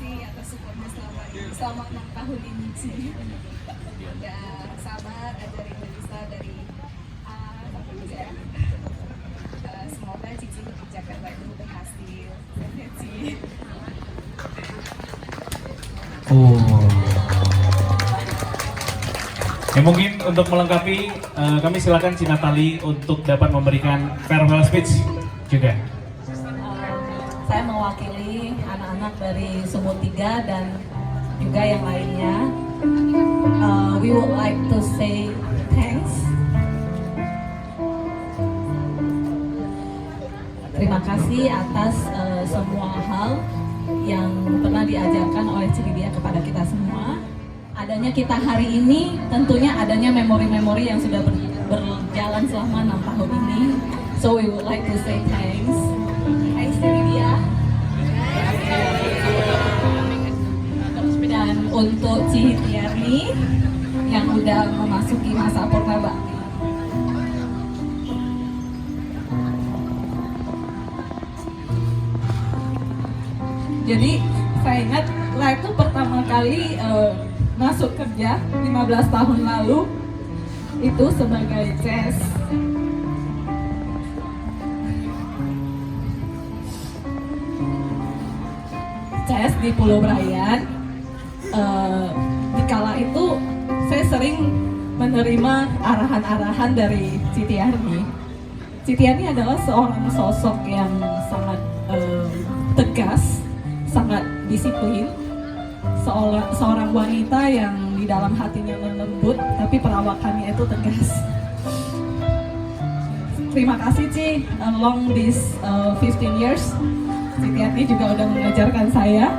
kasih atas supportnya selama 6 tahun ini sih. Ya sabar, ajarin Melisa dari A sampai Z. Semoga Cici kebijakan baru berhasil. Cici. Ya mungkin untuk melengkapi, kami silakan Cina Tali untuk dapat memberikan farewell speech juga. Saya mewakili anak-anak dari Sumut 3 dan juga yang lainnya. We would like to say thanks. Terima kasih atas semua hal yang pernah diajarkan oleh Cibidia kepada kita semua. Adanya kita hari ini, tentunya adanya memori-memori yang sudah berjalan selama 6 tahun ini. So we would like to say thanks. Thanks Cibidia. Dan untuk Cihitiarni yang udah memasuki masa purnabakti. Jadi saya ingat lah itu pertama kali masuk kerja 15 tahun lalu itu sebagai CS. CS di Pulau Brayan. Di kala itu saya sering menerima arahan-arahan dari Citiarni. Citiarni adalah seorang sosok yang sangat tegas, sangat disiplin, seorang wanita yang di dalam hatinya lembut, tapi perawakannya itu tegas. Terima kasih Ci, along this 15 years, Citiarni juga udah mengajarkan saya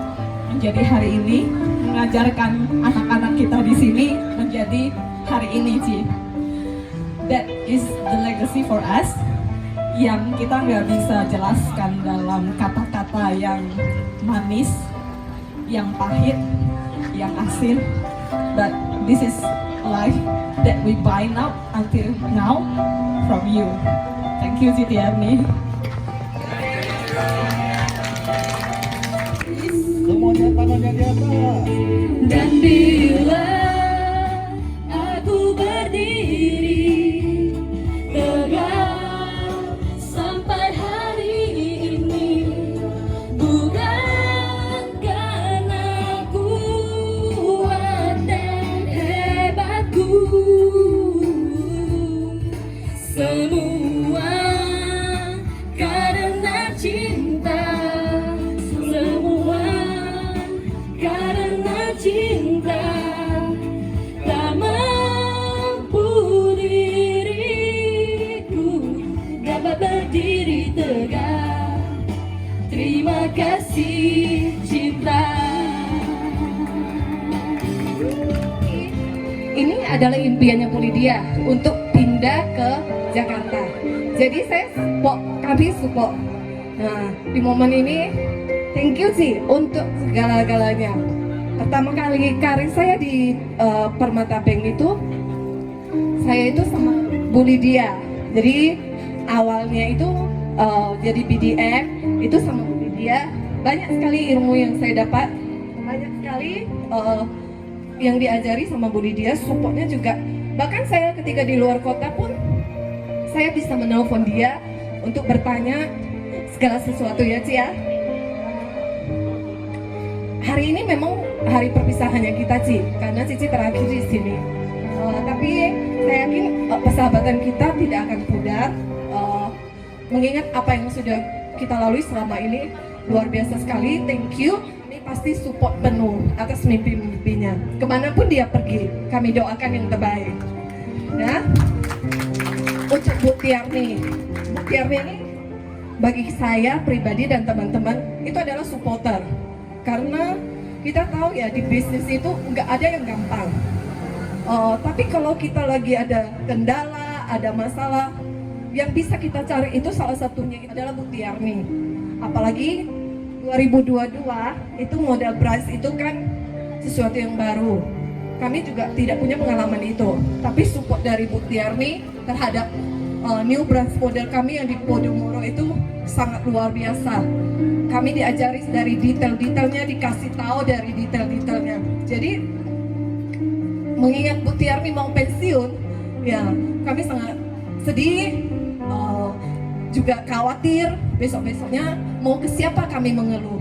menjadi hari ini, mengajarkan anak-anak kita di sini menjadi hari ini Ci. That is the legacy for us, yang kita nggak bisa jelaskan dalam kata-kata yang manis, yang pahit, yang asin, but this is life that we find out until now from you. Thank you Citiarni. Semuanya tangannya di atas. Dan bila aku berdiri tegak sampai hari ini, bukan karena kuat dan hebatku, semua karena cinta, semua karena cinta. Tak mampu diriku dapat berdiri tegak. Terima kasih cinta. Ini adalah impiannya Bu Lydia untuk pindah ke Jakarta. Jadi kami support. Nah, di momen ini thank you sih untuk segala-galanya. Pertama kali karir saya di Permata Bank itu, saya itu sama Bu Lydia. Jadi awalnya itu jadi BDM itu sama Bu Lydia. Banyak sekali ilmu yang saya dapat, banyak sekali yang diajari sama Bu Lydia. Supportnya juga. Bahkan saya ketika di luar kota pun saya bisa menelpon dia untuk bertanya segala sesuatu ya Ci ya. Hari ini memang hari perpisahannya kita Ci, karena Cici terakhir di sini. Tapi saya yakin persahabatan kita tidak akan pudar. Mengingat apa yang sudah kita lalui selama ini luar biasa sekali. Thank you. Ini pasti support penuh atas mimpi-mimpinya. Kemanapun dia pergi, kami doakan yang terbaik. Ya. Untuk Bu Tiarni. Bu Tiarni ini bagi saya pribadi dan teman-teman itu adalah supporter. Karena kita tahu ya di bisnis itu nggak ada yang gampang. Tapi kalau kita lagi ada kendala, ada masalah, yang bisa kita cari itu salah satunya adalah Bu Tiarni. Apalagi 2022 itu modal price itu kan sesuatu yang baru. Kami juga tidak punya pengalaman itu. Tapi support dari Bu Tiarni terhadap new branch model kami yang di Podomoro itu sangat luar biasa. kami diajari dari detail-detailnya, dikasih tahu dari detail-detailnya. Jadi mengingat Bu Tiarni mau pensiun, ya kami sangat sedih, juga khawatir besok-besoknya mau ke siapa kami mengeluh.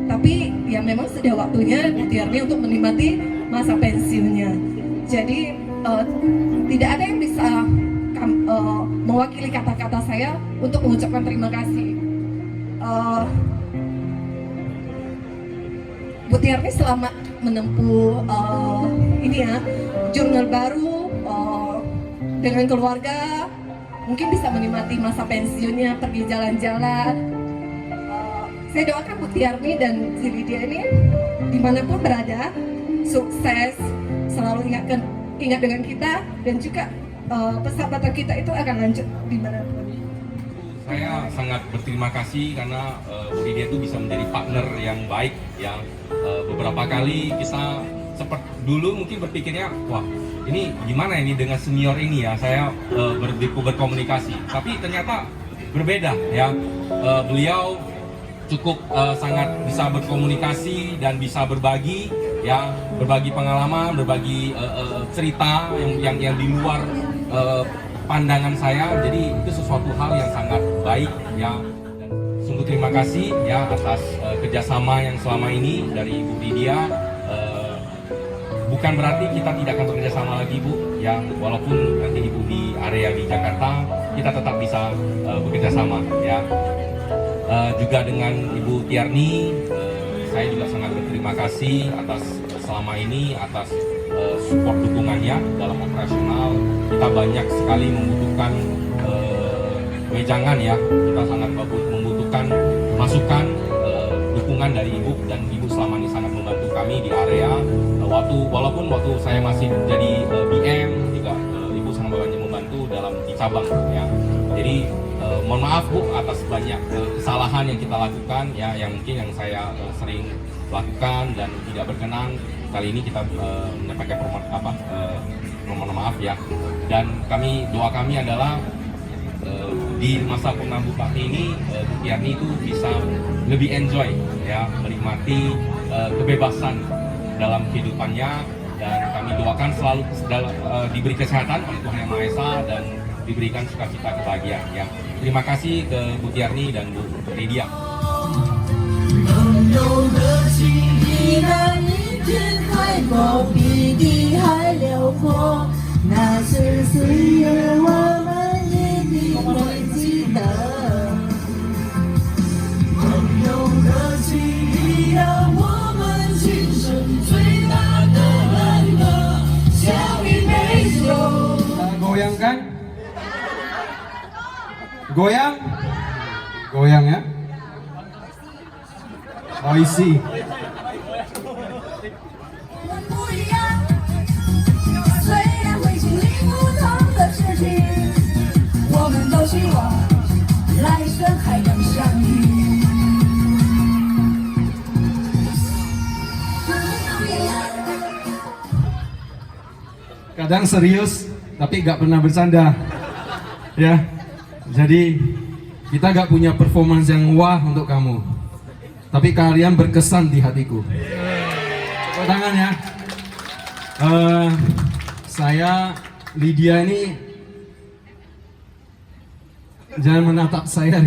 Tapi ya memang sudah waktunya Bu Tiarni untuk menikmati masa pensiunnya. Jadi tidak ada yang bisa mewakili kata-kata saya untuk mengucapkan terima kasih. Bu Tiarni selama menempuh ini ya jurnal baru dengan keluarga, mungkin bisa menikmati masa pensiunnya, pergi jalan-jalan. Saya doakan Bu Tiarni dan si Lydia ini dimanapun berada, sukses, selalu ingat dengan kita, dan juga persahabatan kita itu akan lanjut dimanapun. Saya sangat berterima kasih karena Bu Lydia itu bisa menjadi partner yang baik, yang beberapa kali kita seperti dulu mungkin berpikirnya, wah ini gimana ini dengan senior ini ya, saya berkomunikasi, tapi ternyata berbeda ya. Beliau cukup sangat bisa berkomunikasi dan bisa berbagi ya, berbagi pengalaman, berbagi cerita yang di luar pandangan saya. Jadi itu sesuatu hal yang sangat baik ya. Dan sungguh terima kasih ya atas kerjasama yang selama ini dari Ibu Lydia. Bukan berarti kita tidak akan bekerja sama lagi Bu ya, walaupun nanti Ibu di area di Jakarta, kita tetap bisa bekerja sama ya. Juga dengan Ibu Tiarni, saya juga sangat berterima kasih atas selama ini, atas support dukungannya dalam operasional. Kita banyak sekali membutuhkan wejangan ya, kita sangat membutuhkan masukan, dukungan dari Ibu, dan Ibu selama ini sangat membantu kami di area. Walaupun waktu saya masih jadi BM juga, Ibu sangat banyak membantu dalam di cabang ya. Jadi mohon maaf Bu atas banyak kesalahan yang kita lakukan ya, yang mungkin yang saya sering lakukan dan tidak berkenan. Kali ini kita menyampaikan permohonan maaf ya. Dan doa kami adalah di masa pengalaman Bupati ini, Bu Tiarni itu bisa lebih enjoy ya, menikmati kebebasan dalam kehidupannya, dan kami doakan selalu diberi kesehatan oleh Tuhan Yang Maha Esa dan diberikan sukacita kebahagiaan ya. Terima kasih ke Bu Tiarni dan Bu Lydia. Goyangkan, goyang ya. Oh isi. 不一样，虽然会经历不同的事情，我们都希望来生还能相遇。 Kadang serius, tapi gak pernah bercanda. Ya, jadi kita gak punya performance yang wah untuk kamu, tapi kalian berkesan di hatiku. Tepuk tangan ya. Saya Lydia ini, jangan menatap saya.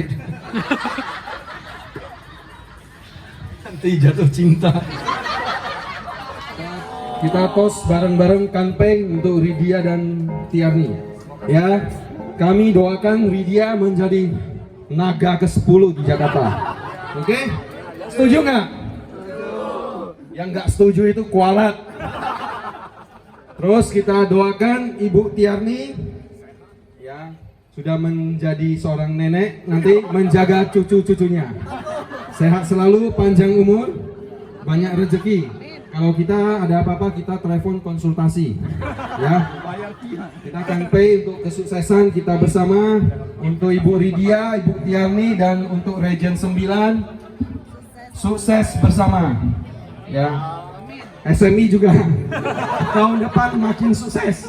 Nanti jatuh cinta. Kita pos bareng-bareng campaign untuk Lydia dan Tiarni. Ya, kami doakan Lydia menjadi naga ke-10 di Jakarta. Oke? Setuju nggak? Yang nggak setuju itu kualat. Terus kita doakan Ibu Tiarni, ya, sudah menjadi seorang nenek, nanti menjaga cucu-cucunya. Sehat selalu, panjang umur, banyak rezeki. Kalau kita ada apa-apa, kita telepon konsultasi, ya. Kita campaign untuk kesuksesan kita bersama, untuk Ibu Lydia, Ibu Tiarni, dan untuk Region 9, sukses bersama, ya. SMI juga tahun depan makin sukses.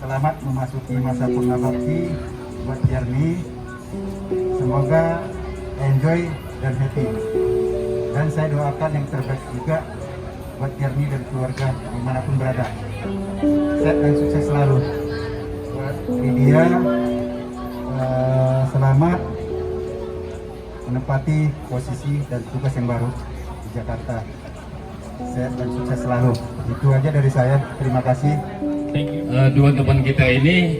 selamat memasuki masa purna bakti buat Tiarni. Semoga enjoy dan happy. Dan saya doakan yang terbaik juga buat Tiarni dan keluarga dimanapun berada. Sehat dan sukses selalu. Buat Lydia, selamat menempati posisi dan tugas yang baru di Jakarta. Sehat dan sukses selalu. Itu aja dari saya. Terima kasih. Thank you. Dua teman kita ini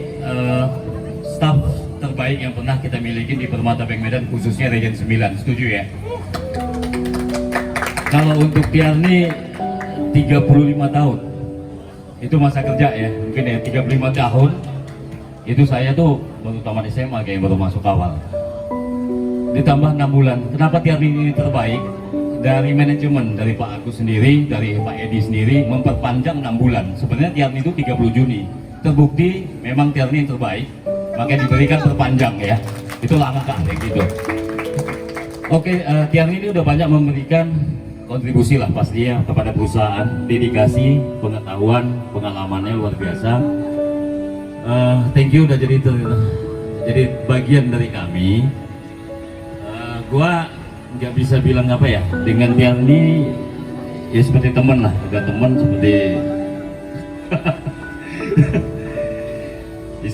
staff terbaik yang pernah kita miliki di Permata Bank Medan, khususnya Region 9. Setuju ya? Kalau untuk Tiarni 35 tahun itu masa kerja ya, mungkin ya 35 tahun itu saya tuh baru tamat SMA, kayak baru masuk awal, ditambah 6 bulan. Kenapa Tiarni ini terbaik? Dari manajemen, dari Pak Agus sendiri, dari Pak Edi sendiri memperpanjang 6 bulan. Sebenarnya Tiarni itu 30 Juni. Terbukti memang Tiarni yang terbaik, makanya diberikan perpanjang ya. Itu langkah kayak gitu. Oke, Tiarni ini udah banyak memberikan kontribusi lah pastinya kepada perusahaan, dedikasi, pengetahuan, pengalamannya luar biasa. Thank you udah jadi bagian dari kami. Gua nggak bisa bilang apa ya, dengan Tiarni ya seperti teman lah, agak teman seperti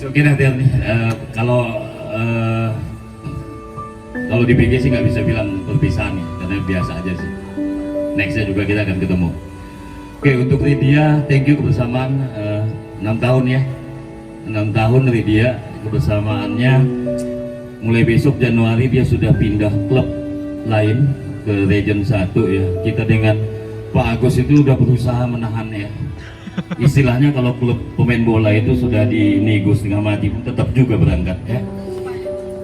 oke dah Tiarni. Kalau di BG sih nggak bisa bilang perpisahan nih, karena biasa aja sih. Nextnya juga kita akan ketemu. Oke, untuk Lydia, thank you kebersamaan 6 tahun ya, 6 tahun Lydia kebersamaannya. Mulai besok Januari dia sudah pindah klub lain ke Region 1 ya. Kita dengan Pak Agus itu udah berusaha menahan ya. Istilahnya kalau klub pemain bola itu sudah dinego setengah mati pun tetap juga berangkat ya.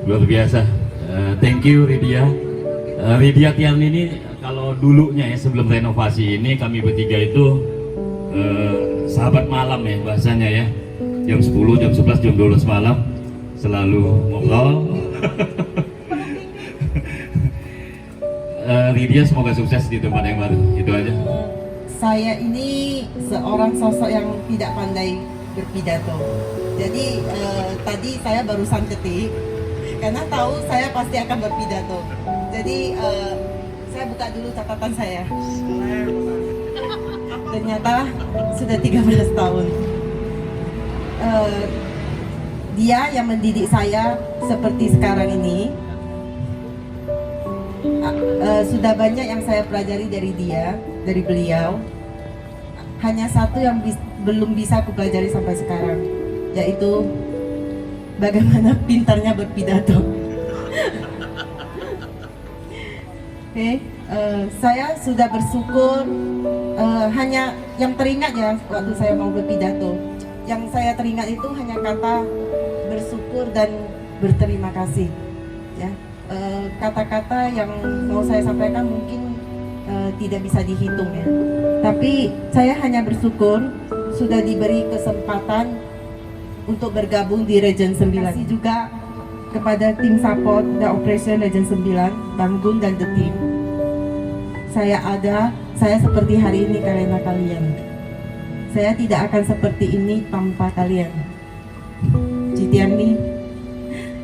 Luar biasa. Thank you Lydia. Lydia Tiarni ini kalau dulunya ya sebelum renovasi ini kami bertiga itu sahabat malam ya bahasanya ya. Jam 10, jam 11, jam 12 malam selalu ngobrol. Lydia semoga sukses di tempat yang baru. Itu aja. Saya ini seorang sosok yang tidak pandai berpidato. Jadi tadi saya barusan ketik karena tahu saya pasti akan berpidato. Jadi saya buka dulu catatan saya. Ternyata sudah 13 tahun. Dia yang mendidik saya seperti sekarang ini. Sudah banyak yang saya pelajari dari dia, dari beliau. Hanya satu yang belum bisa aku pelajari sampai sekarang, yaitu bagaimana pintarnya berpidato. Oke, saya sudah bersyukur. Hanya yang teringat ya waktu saya mau berpidato, yang saya teringat itu hanya kata bersyukur dan berterima kasih. Ya. Kata-kata yang mau saya sampaikan mungkin tidak bisa dihitung ya. Tapi saya hanya bersyukur sudah diberi kesempatan untuk bergabung di Region 9. Terima kasih juga kepada tim support dan operation Region 9, Bang Gun dan the team. Saya seperti hari ini karena kalian. Saya tidak akan seperti ini tanpa kalian. Tiarni,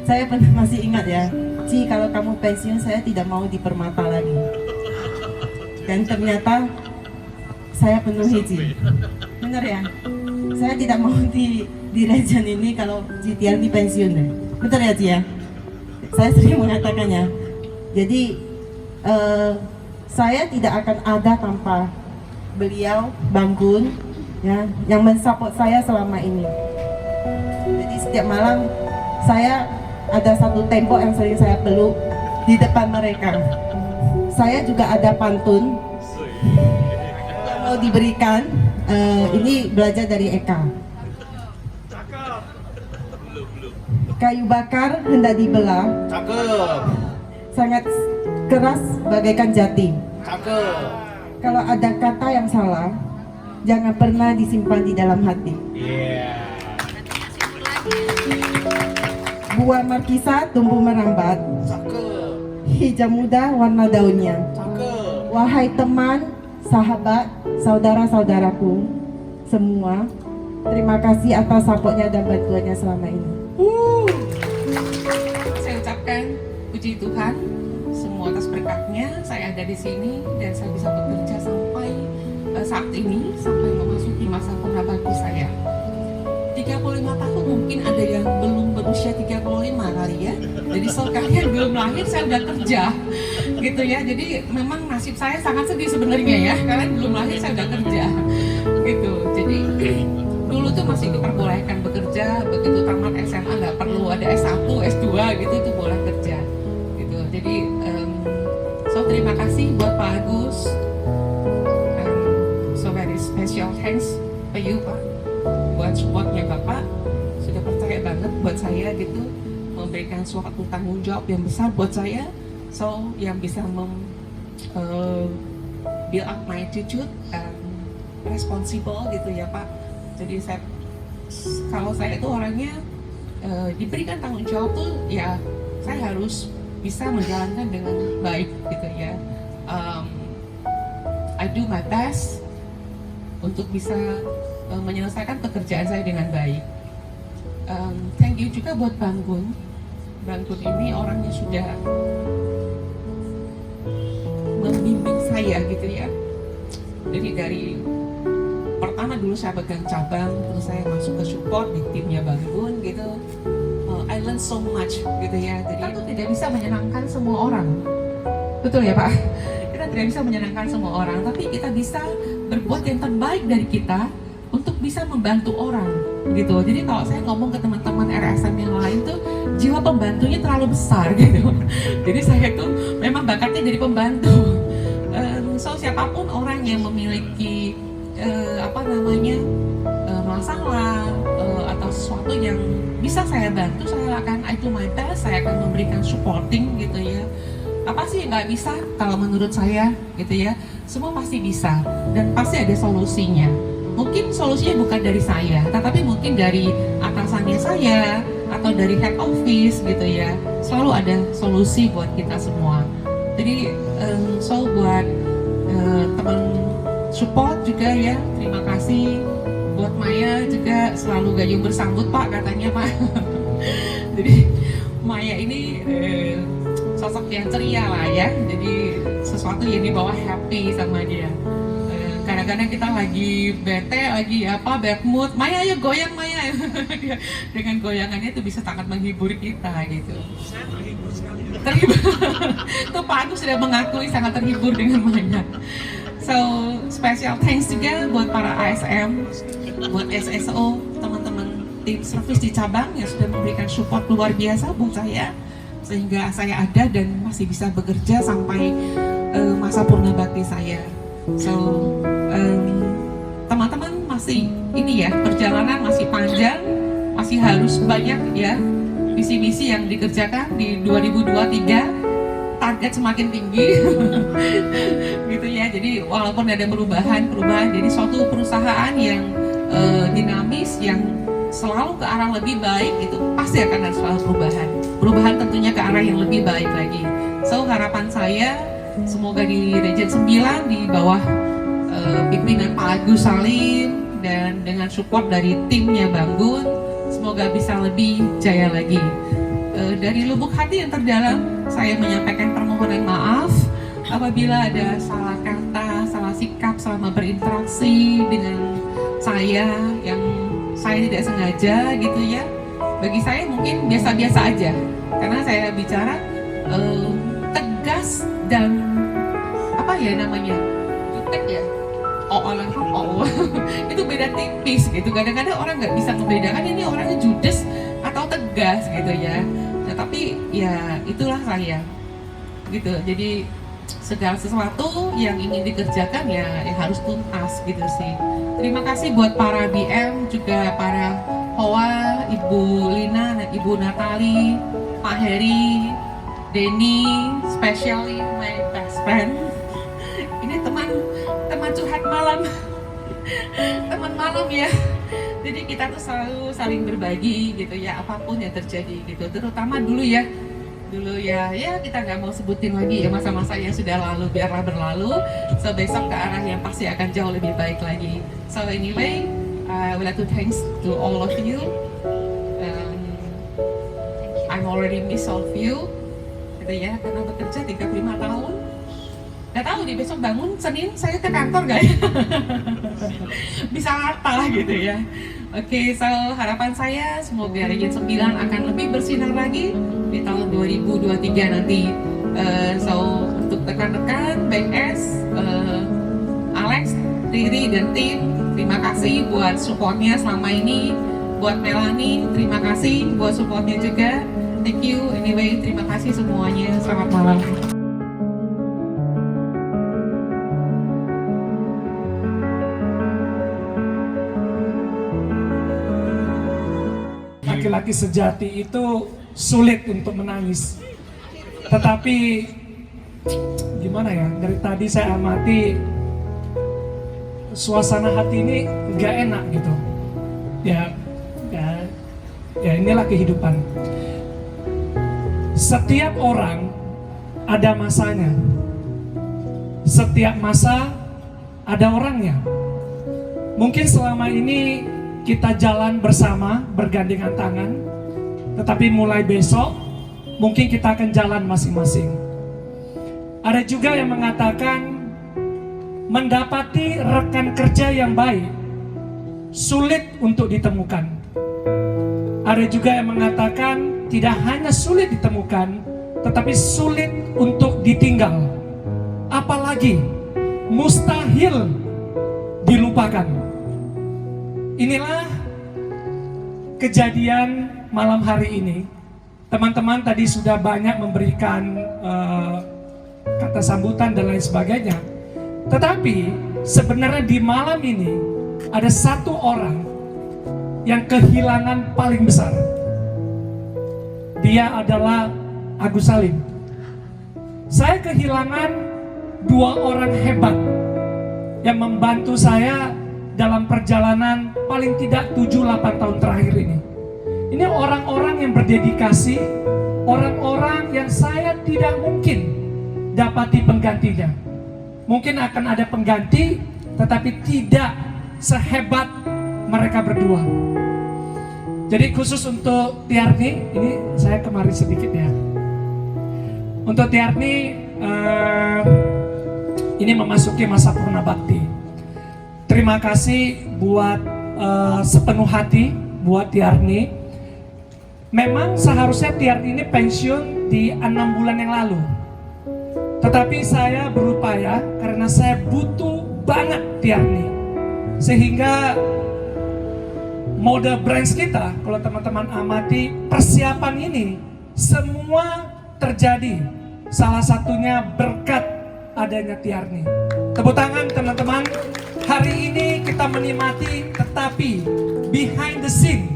saya pernah masih ingat ya. Ci, kalau kamu pensiun saya tidak mau di Permata lagi. Dan ternyata saya penuhi Ci. Benar ya? Saya tidak mau di region ini kalau Ci Tiarni pensiun deh. Betul ya Ci ya? Saya sering mengatakannya. Jadi saya tidak akan ada tanpa beliau, Bang Gun, ya, yang mensupport saya selama ini. Jadi setiap malam saya ada satu tembok yang sering saya peluk di depan mereka. Saya juga ada pantun yang mau diberikan. Ini belajar dari Eka. Kayu bakar hendak dibelah. Sangat keras bagaikan jati. Kalau ada kata yang salah, jangan pernah disimpan di dalam hati. Buah markisa tumbuh merambat. Hijau muda warna daunnya. Wahai teman, sahabat, saudara-saudaraku semua, Terima kasih atas supportnya dan bantuannya selama ini. Saya ucapkan puji Tuhan semua atas berkatnya saya ada di sini dan saya bisa bekerja sampai saat ini, sampai memasuki masa purnabakti saya. 35 tahun mungkin ada yang belum berusia 35 kali ya. Jadi kalian belum lahir saya udah kerja gitu ya. Jadi memang nasib saya sangat sedih sebenarnya ya. Kalian belum lahir saya udah kerja gitu. Jadi dulu tuh masih diperbolehkan bekerja, begitu tamat SMA nggak perlu ada S1, S2 gitu itu boleh kerja gitu. Jadi terima kasih buat Pak Agus. So very special thanks for you Pak, buat supportnya Bapak, sudah percaya banget buat saya gitu, memberikan suatu tanggung jawab yang besar buat saya, so yang bisa build up my attitude and responsible gitu ya Pak. Jadi kalau saya itu orangnya diberikan tanggung jawab tuh ya saya harus bisa menjalankan dengan baik gitu ya. I do my best untuk bisa menyelesaikan pekerjaan saya dengan baik. Thank you juga buat Bang Gun. Bang Gun ini orangnya sudah membimbing saya gitu ya. Jadi dari pertama dulu saya pegang cabang, terus saya masuk ke support di timnya Bang Gun gitu. I learn so much gitu ya. Jadi itu tidak bisa menyenangkan semua orang. Betul ya Pak? Kita tidak bisa menyenangkan semua orang, tapi kita bisa berbuat yang terbaik dari kita untuk bisa membantu orang gitu. Jadi kalau saya ngomong ke teman-teman RSM yang lain tuh jiwa pembantunya terlalu besar gitu. Jadi saya tuh memang bakatnya jadi pembantu. So siapapun orang yang memiliki masalah atau sesuatu yang bisa saya bantu, saya akan I do my best, saya akan memberikan supporting gitu ya. Apa sih yang nggak bisa? Kalau menurut saya gitu ya, semua pasti bisa dan pasti ada solusinya. Mungkin solusinya bukan dari saya, tetapi mungkin dari atasannya saya atau dari head office gitu ya. Selalu ada solusi buat kita semua. Jadi so buat teman support juga ya, terima kasih. Buat Maya juga selalu gayung bersambut Pak katanya Pak. Jadi Maya ini sosok yang ceria lah ya. Jadi sesuatu yang dibawa happy sama dia. Kadang-kadang kita lagi bete, lagi bad mood, Maya ayo goyang Maya. Dengan goyangannya itu bisa sangat menghibur kita gitu. Saya terhibur sekali. Terhibur. Tuh Pak Agus sudah mengakui sangat terhibur dengan Maya. So special thanks juga buat para ASM, buat SSO, teman-teman tim service di cabang yang sudah memberikan support luar biasa buat saya, sehingga saya ada dan masih bisa bekerja sampai masa purnabakti saya. So teman-teman masih ini ya, perjalanan masih panjang, masih harus banyak ya misi-misi yang dikerjakan di 2023. Target semakin tinggi gitu ya. Jadi walaupun ada perubahan, jadi suatu perusahaan yang dinamis, yang selalu ke arah lebih baik, itu pasti akan ada selalu perubahan tentunya ke arah yang lebih baik lagi. So harapan saya semoga di Region 9 di bawah pimpinan Pak Agus Salim dan dengan support dari timnya Bang Gun, semoga bisa lebih jaya lagi. Dari lubuk hati yang terdalam saya menyampaikan permohonan maaf apabila ada salah kata, salah sikap selama berinteraksi dengan saya yang saya tidak sengaja gitu ya. Bagi saya mungkin biasa-biasa aja karena saya bicara tegas dan jutek ya. Itu beda tipis gitu. Kadang-kadang orang nggak bisa membedakan ini orangnya judes atau tegas gitu ya. Nah, tapi ya itulah saya gitu. Jadi segala sesuatu yang ingin dikerjakan ya harus tuntas gitu sih. Terima kasih buat para BM juga, para Hoa, Ibu Lina, Ibu Natali, Pak Heri, Denny, especially my best friend. Ini teman curhat malam. Teman malam ya. Jadi kita tuh selalu saling berbagi gitu ya, apapun yang terjadi gitu. Terutama dulu ya kita nggak mau sebutin lagi ya masa-masa yang sudah lalu, biarlah berlalu. So besok ke arah yang pasti akan jauh lebih baik lagi. So anyway, I would like to thanks to all of you. I'm already miss all of you, gitu ya, karena bekerja 35 tahun. Gak tahu nih besok bangun Senin saya ke kantor gak ya? Bisa apa gitu ya. Oke, so harapan saya semoga Region 9 akan lebih bersinar lagi di tahun 2023 nanti. So untuk rekan-rekan BNS, Alex, Riri dan tim, terima kasih buat supportnya selama ini. Buat Melanie, terima kasih buat supportnya juga. Thank you. Anyway, terima kasih semuanya. Selamat malam. Laki-laki sejati itu sulit untuk menangis. Tetapi gimana ya? Dari tadi saya amati suasana hati ini gak enak gitu. Ya inilah kehidupan. Setiap orang ada masanya. Setiap masa ada orangnya. Mungkin selama ini kita jalan bersama, bergandengan tangan. Tetapi mulai besok, mungkin kita akan jalan masing-masing. Ada juga yang mengatakan, mendapati rekan kerja yang baik, sulit untuk ditemukan. Ada juga yang mengatakan, tidak hanya sulit ditemukan, tetapi sulit untuk ditinggal. Apalagi, mustahil dilupakan. Inilah kejadian malam hari ini. Teman-teman tadi sudah banyak memberikan kata sambutan dan lain sebagainya. Tetapi sebenarnya di malam ini ada satu orang yang kehilangan paling besar. Dia adalah Agus Salim. Saya kehilangan dua orang hebat yang membantu saya dalam perjalanan paling tidak 7-8 tahun terakhir ini. Ini orang-orang yang berdedikasi, orang-orang yang saya tidak mungkin dapati penggantinya. Mungkin akan ada pengganti, tetapi tidak sehebat mereka berdua. Jadi khusus untuk Tiarni, ini saya kemari sedikit ya. Untuk Tiarni, ini memasuki masa purna bakti. Terima kasih buat sepenuh hati buat Tiarni. Memang seharusnya Tiarni ini pensiun di 6 bulan yang lalu. Tetapi saya berupaya karena saya butuh banget Tiarni. Sehingga mode brands kita, kalau teman-teman amati persiapan ini, semua terjadi. Salah satunya berkat adanya Tiarni. Tepuk tangan teman-teman. Hari ini kita menikmati, tetapi behind the scene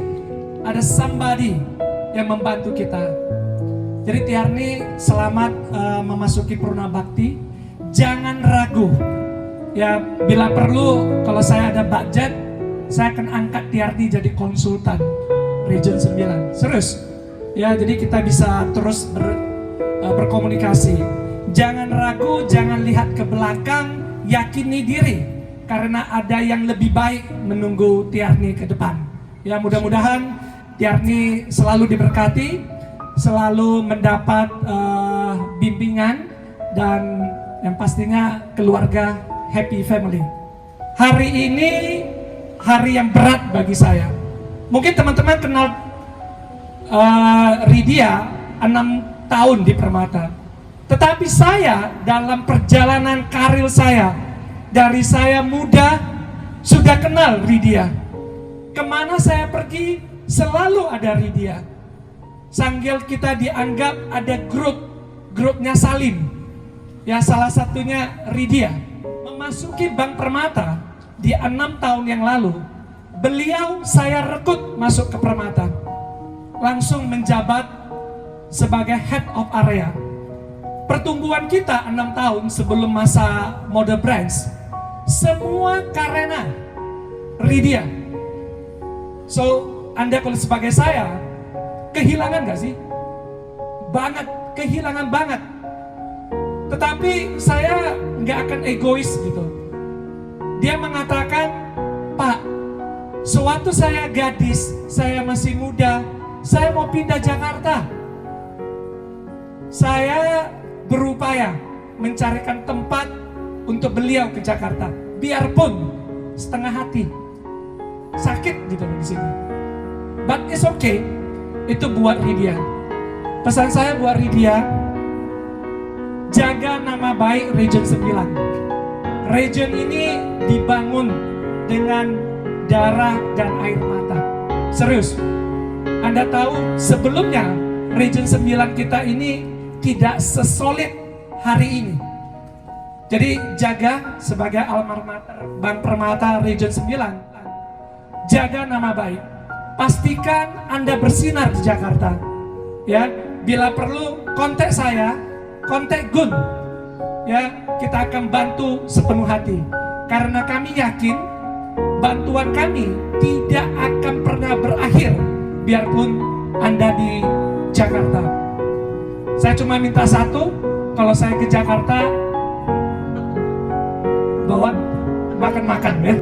ada somebody yang membantu kita. Jadi Tiarni selamat memasuki purna bakti. Jangan ragu. Ya bila perlu kalau saya ada budget, saya akan angkat Tiarni jadi konsultan Region 9. Serius. Ya jadi kita bisa terus berkomunikasi. Jangan ragu, jangan lihat ke belakang, yakini diri. Karena ada yang lebih baik menunggu Tiarni ke depan. Ya mudah-mudahan Tiarni selalu diberkati, selalu mendapat bimbingan, dan yang pastinya keluarga happy family. Hari ini hari yang berat bagi saya. Mungkin teman-teman kenal Ridia 6 tahun di Permata. Tetapi saya dalam perjalanan karir saya, dari saya muda sudah kenal Ridia. Kemana saya pergi selalu ada Ridia. Sanggil kita dianggap ada grupnya Salim. Ya salah satunya Ridia. Memasuki Bank Permata di 6 tahun yang lalu, beliau saya rekrut masuk ke Permata. Langsung menjabat sebagai Head of Area. Pertumbuhan kita 6 tahun sebelum masa mode brands, semua karena Ridia. So, Anda kalau sebagai saya, kehilangan gak sih? Banget, kehilangan banget. Tetapi saya nggak akan egois gitu. Dia mengatakan, Pak, Sewaktu saya gadis, saya masih muda, saya mau pindah Jakarta. Saya berupaya mencarikan tempat untuk beliau ke Jakarta, biarpun setengah hati, sakit gitu di sini. But it's okay. Itu buat Ridia. Pesan saya buat Ridia, jaga nama baik Region 9. Region ini dibangun dengan darah dan air mata. Serius. Anda tahu sebelumnya Region 9 kita ini tidak sesolid hari ini. Jadi jaga sebagai alma mater Bank Permata Region 9. Jaga nama baik. Pastikan Anda bersinar di Jakarta. Ya, bila perlu kontak saya, kontak Gun. Ya, kita akan bantu sepenuh hati. Karena kami yakin bantuan kami tidak akan pernah berakhir biarpun Anda di Jakarta. Saya cuma minta satu, kalau saya ke Jakarta bawa makan-makan ya.